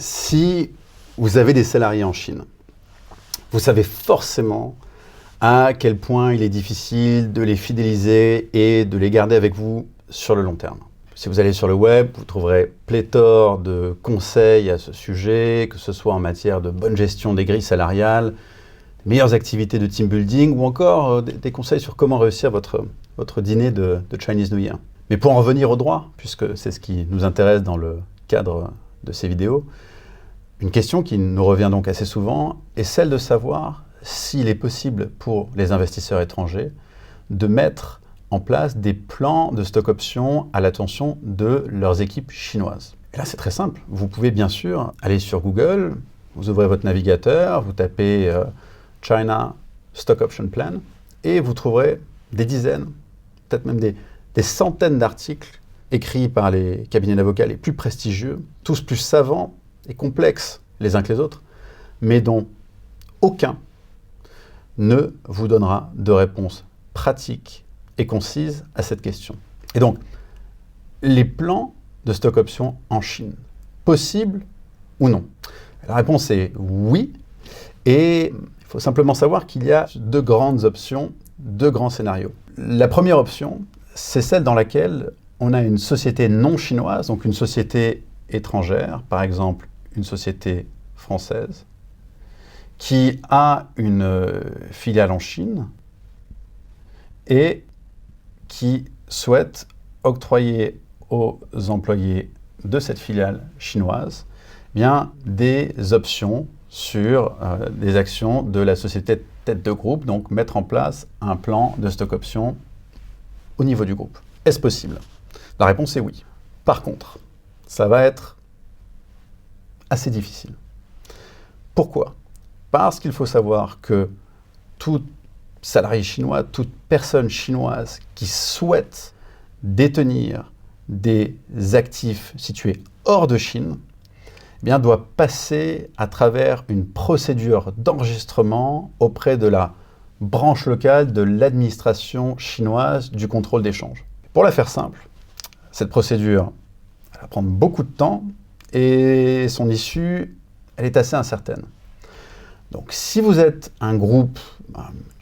Si vous avez des salariés en Chine, vous savez forcément à quel point il est difficile de les fidéliser et de les garder avec vous sur le long terme. Si vous allez sur le web, vous trouverez pléthore de conseils à ce sujet, que ce soit en matière de bonne gestion des grilles salariales, meilleures activités de team building ou encore des conseils sur comment réussir votre dîner de Chinese New Year. Mais pour en revenir au droit, puisque c'est ce qui nous intéresse dans le cadre de ces vidéos, une question qui nous revient donc assez souvent est celle de savoir s'il est possible pour les investisseurs étrangers de mettre en place des plans de stock options à l'attention de leurs équipes chinoises. Et là, c'est très simple. Vous pouvez bien sûr aller sur Google, vous ouvrez votre navigateur, vous tapez China Stock Option Plan et vous trouverez des dizaines, peut-être même des centaines d'articles écrits par les cabinets d'avocats les plus prestigieux, tous plus savants et complexes les uns que les autres, mais dont aucun ne vous donnera de réponse pratique et concise à cette question. Et donc, les plans de stock option en Chine, possibles ou non? La réponse est oui, et il faut simplement savoir qu'il y a deux grandes options, deux grands scénarios. La première option, c'est celle dans laquelle on a une société non chinoise, donc une société étrangère, par exemple une société française, qui a une filiale en Chine et qui souhaite octroyer aux employés de cette filiale chinoise bien des options sur des actions de la société tête de groupe, donc mettre en place un plan de stock option au niveau du groupe. Est-ce possible? La réponse est oui. Par contre, ça va être assez difficile. Pourquoi? Parce qu'il faut savoir que tout salarié chinois, toute personne chinoise qui souhaite détenir des actifs situés hors de Chine, eh bien, doit passer à travers une procédure d'enregistrement auprès de la branche locale de l'administration chinoise du contrôle des changes. Pour la faire simple, cette procédure elle va prendre beaucoup de temps et son issue, elle est assez incertaine. Donc, si vous êtes un groupe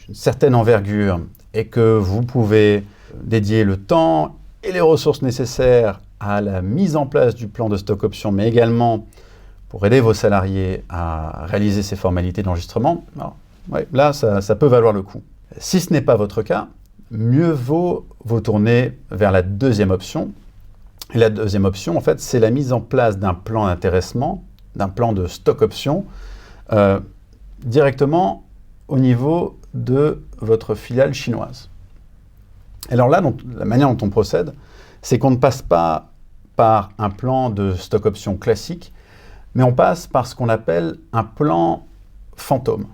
d'une certaine envergure et que vous pouvez dédier le temps et les ressources nécessaires à la mise en place du plan de stock option, mais également pour aider vos salariés à réaliser ces formalités d'enregistrement, là, ça peut valoir le coup. Si ce n'est pas votre cas, mieux vaut vous tourner vers la deuxième option. Et la deuxième option, en fait, c'est la mise en place d'un plan d'intéressement, d'un plan de stock option, directement au niveau de votre filiale chinoise. Alors là, la manière dont on procède, c'est qu'on ne passe pas par un plan de stock option classique, mais on passe par ce qu'on appelle un plan fantôme.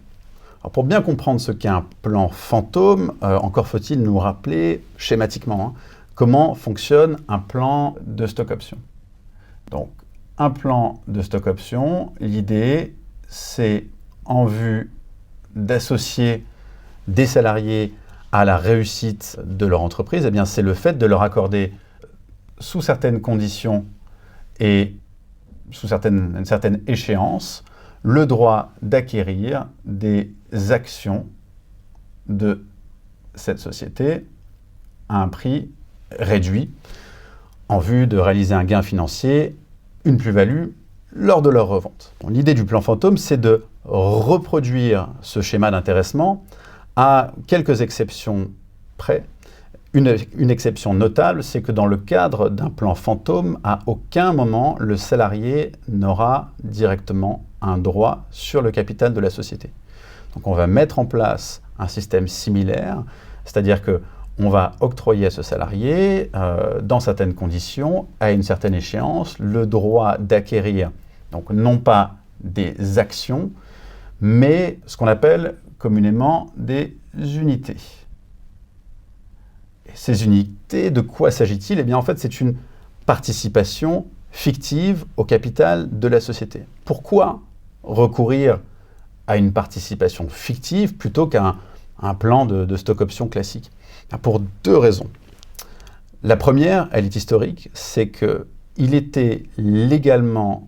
Alors pour bien comprendre ce qu'est un plan fantôme, encore faut-il nous rappeler schématiquement comment fonctionne un plan de stock option. Donc, un plan de stock option, l'idée, c'est en vue d'associer des salariés à la réussite de leur entreprise, eh bien, c'est le fait de leur accorder, sous certaines conditions et sous une certaine échéance, le droit d'acquérir des actions de cette société à un prix réduit en vue de réaliser un gain financier, une plus-value lors de leur revente. L'idée du plan fantôme, c'est de reproduire ce schéma d'intéressement à quelques exceptions près. Une exception notable, c'est que dans le cadre d'un plan fantôme, à aucun moment le salarié n'aura directement un droit sur le capital de la société. Donc on va mettre en place un système similaire, c'est-à-dire qu'on va octroyer à ce salarié, dans certaines conditions, à une certaine échéance, le droit d'acquérir, donc non pas des actions, mais ce qu'on appelle communément des unités. Et ces unités, de quoi s'agit-il? Eh bien, en fait, c'est une participation fictive au capital de la société. Pourquoi recourir à une participation fictive plutôt qu'à un plan de stock option classique? Pour deux raisons. La première, elle est historique, c'est qu'il était légalement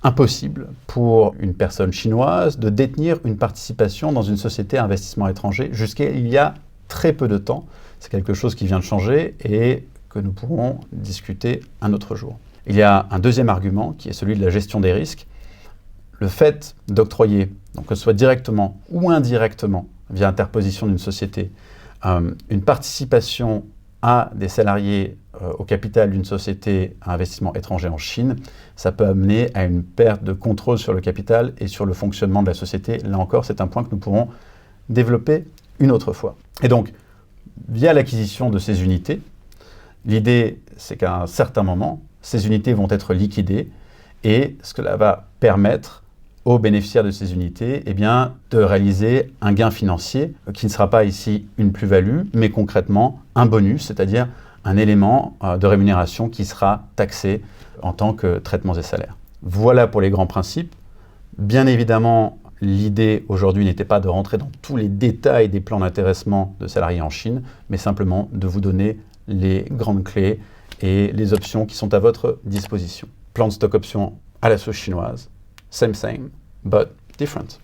impossible pour une personne chinoise de détenir une participation dans une société à investissement étranger jusqu'à il y a très peu de temps. C'est quelque chose qui vient de changer et que nous pourrons discuter un autre jour. Il y a un deuxième argument qui est celui de la gestion des risques. Le fait d'octroyer, donc que ce soit directement ou indirectement, via interposition d'une société, une participation à des salariés au capital d'une société à investissement étranger en Chine, ça peut amener à une perte de contrôle sur le capital et sur le fonctionnement de la société. Là encore, c'est un point que nous pourrons développer une autre fois. Et donc, via l'acquisition de ces unités, l'idée, c'est qu'à un certain moment, ces unités vont être liquidées et ce que cela va permettre aux bénéficiaires de ces unités de réaliser un gain financier qui ne sera pas ici une plus-value, mais concrètement un bonus, c'est-à-dire un élément de rémunération qui sera taxé en tant que traitements et salaires. Voilà pour les grands principes. Bien évidemment, l'idée aujourd'hui n'était pas de rentrer dans tous les détails des plans d'intéressement de salariés en Chine, mais simplement de vous donner les grandes clés et les options qui sont à votre disposition. Plan de stock option à la sauce chinoise. Same, but different.